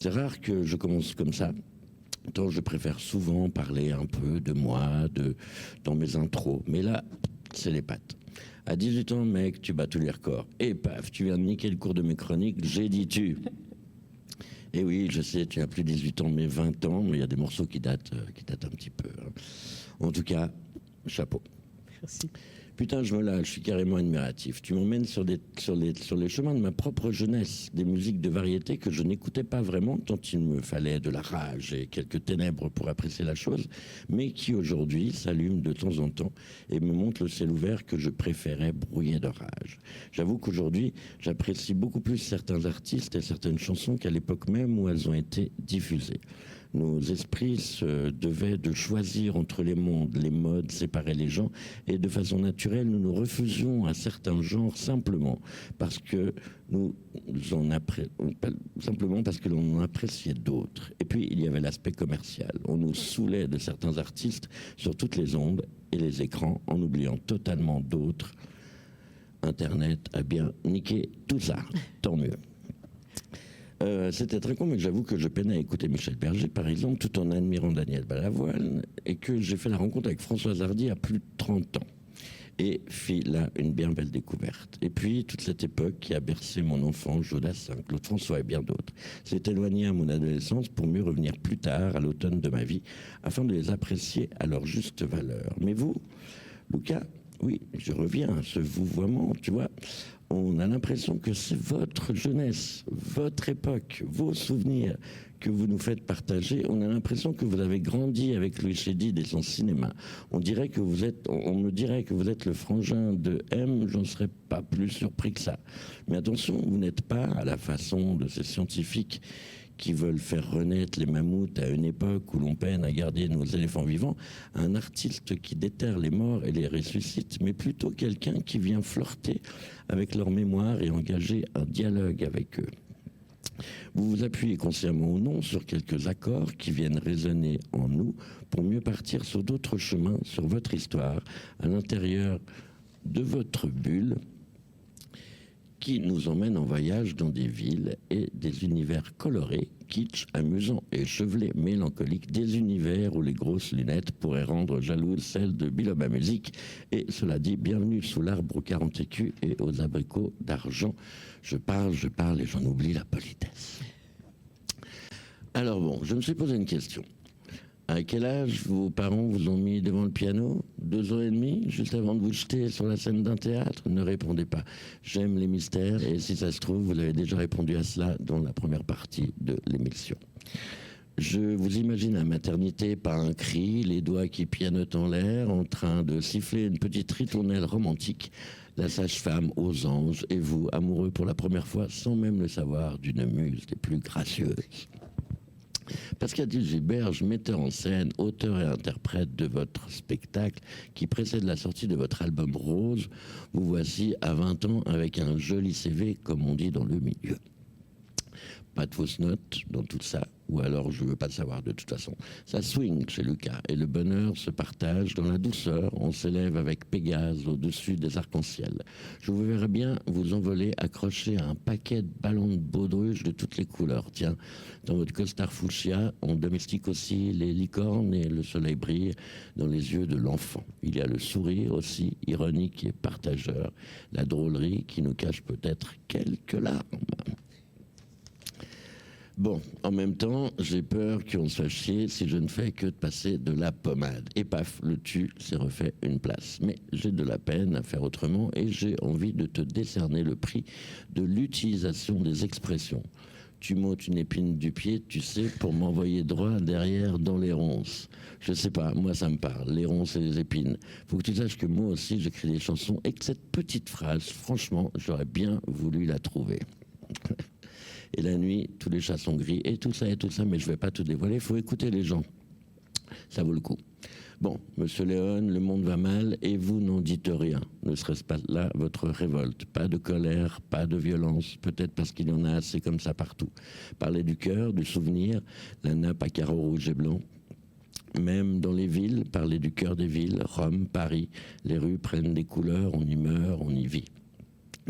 C'est rare que je commence comme ça. Tant je préfère souvent parler un peu de moi, dans mes intros. Mais là, c'est les pattes. À 18 ans, mec, tu bats tous les records. Et paf, tu viens de niquer le cours de mes chroniques. J'ai dit tu. Et oui, je sais, tu as plus 18 ans, mais 20 ans. Mais il y a des morceaux qui datent un petit peu. Hein. En tout cas, chapeau. Merci. Putain, je me lâche, je suis carrément admiratif. Tu m'emmènes sur les chemins de ma propre jeunesse, des musiques de variété que je n'écoutais pas vraiment, tant il me fallait de la rage et quelques ténèbres pour apprécier la chose, mais qui aujourd'hui s'allument de temps en temps et me montrent le ciel ouvert que je préférais brouiller de rage. J'avoue qu'aujourd'hui, j'apprécie beaucoup plus certains artistes et certaines chansons qu'à l'époque même où elles ont été diffusées. Nos esprits se devaient de choisir entre les mondes, les modes, séparer les gens, et de façon naturelle, nous nous refusions à certains genres simplement parce que simplement parce que l'on en appréciait d'autres. Et puis il y avait l'aspect commercial. On nous saoulait de certains artistes sur toutes les ondes et les écrans, en oubliant totalement d'autres. Internet a bien niqué tout ça. Tant mieux. C'était très con, mais j'avoue que je peinais à écouter Michel Berger, par exemple, tout en admirant Daniel Balavoine, et que j'ai fait la rencontre avec Françoise Hardy à plus de 30 ans. Et fit là une bien belle découverte. Et puis, toute cette époque qui a bercé mon enfant, Jodassin, Claude François et bien d'autres, s'est éloignée à mon adolescence pour mieux revenir plus tard, à l'automne de ma vie, afin de les apprécier à leur juste valeur. Mais vous, Lucas, oui, je reviens à ce vouvoiement, tu vois. On a l'impression que c'est votre jeunesse, votre époque, vos souvenirs que vous nous faites partager. On a l'impression que vous avez grandi avec Louis Chédid et son cinéma. On me dirait que vous êtes le frangin de M, j'en serais pas plus surpris que ça. Mais attention, vous n'êtes pas à la façon de ces scientifiques qui veulent faire renaître les mammouths à une époque où l'on peine à garder nos éléphants vivants, un artiste qui déterre les morts et les ressuscite, mais plutôt quelqu'un qui vient flirter avec leur mémoire et engager un dialogue avec eux. Vous vous appuyez consciemment ou non sur quelques accords qui viennent résonner en nous pour mieux partir sur d'autres chemins, sur votre histoire, à l'intérieur de votre bulle, qui nous emmène en voyage dans des villes et des univers colorés, kitsch, amusants et échevelés, mélancoliques, des univers où les grosses lunettes pourraient rendre jalouses celles de Biloba Music. Et cela dit, bienvenue sous l'arbre aux 40 écus et aux abricots d'argent. Je parle et j'en oublie la politesse. Alors bon, je me suis posé une question. À quel âge vos parents vous ont mis devant le piano? 2 ans et demi, juste avant de vous jeter sur la scène d'un théâtre? Ne répondez pas. J'aime les mystères et si ça se trouve, vous avez déjà répondu à cela dans la première partie de l'émission. Je vous imagine à maternité, pas un cri, les doigts qui pianotent en l'air, en train de siffler une petite ritournelle romantique, la sage-femme aux anges et vous, amoureux pour la première fois, sans même le savoir, d'une muse des plus gracieuses. Pascal Gilberge, metteur en scène, auteur et interprète de votre spectacle qui précède la sortie de votre album Rose, vous voici à 20 ans avec un joli CV, comme on dit dans le milieu. Pas de fausses notes dans tout ça, ou alors je veux pas le savoir de toute façon. Ça swing chez Lucas et le bonheur se partage dans la douceur. On s'élève avec Pégase au-dessus des arcs-en-ciel. Je vous verrai bien vous envoler accroché à un paquet de ballons de baudruche de toutes les couleurs. Tiens, dans votre costard fuchsia, on domestique aussi les licornes et le soleil brille dans les yeux de l'enfant. Il y a le sourire aussi, ironique et partageur, la drôlerie qui nous cache peut-être quelques larmes. Bon, en même temps, j'ai peur qu'on se fasse chier si je ne fais que de passer de la pommade. Et paf, le tu s'est refait une place. Mais j'ai de la peine à faire autrement et j'ai envie de te décerner le prix de l'utilisation des expressions. Tu m'ôtes une épine du pied, tu sais, pour m'envoyer droit derrière dans les ronces. Je sais pas, moi ça me parle, les ronces et les épines. Faut que tu saches que moi aussi j'écris des chansons et que cette petite phrase, franchement, j'aurais bien voulu la trouver. Et la nuit, tous les chats sont gris, et tout ça, mais je vais pas tout dévoiler, il faut écouter les gens. Ça vaut le coup. Bon, monsieur Léon, le monde va mal, et vous n'en dites rien. Ne serait-ce pas là votre révolte? Pas de colère, pas de violence, peut-être parce qu'il y en a assez comme ça partout. Parlez du cœur, du souvenir, la nappe à carreaux rouges et blancs. Même dans les villes, parlez du cœur des villes, Rome, Paris, les rues prennent des couleurs, on y meurt, on y vit.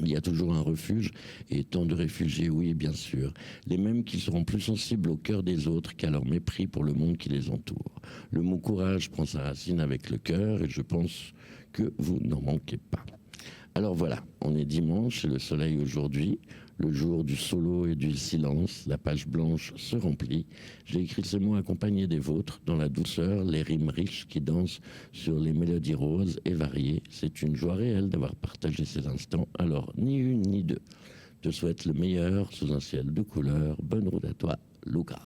Il y a toujours un refuge et tant de réfugiés, oui, bien sûr. Les mêmes qui seront plus sensibles au cœur des autres qu'à leur mépris pour le monde qui les entoure. Le mot courage prend sa racine avec le cœur et je pense que vous n'en manquez pas. Alors voilà, on est dimanche, c'est le soleil aujourd'hui, le jour du solo et du silence, la page blanche se remplit. J'ai écrit ces mots accompagnés des vôtres, dans la douceur, les rimes riches qui dansent sur les mélodies roses et variées. C'est une joie réelle d'avoir partagé ces instants, alors ni une ni deux. Je te souhaite le meilleur sous un ciel de couleur. Bonne route à toi, Luca.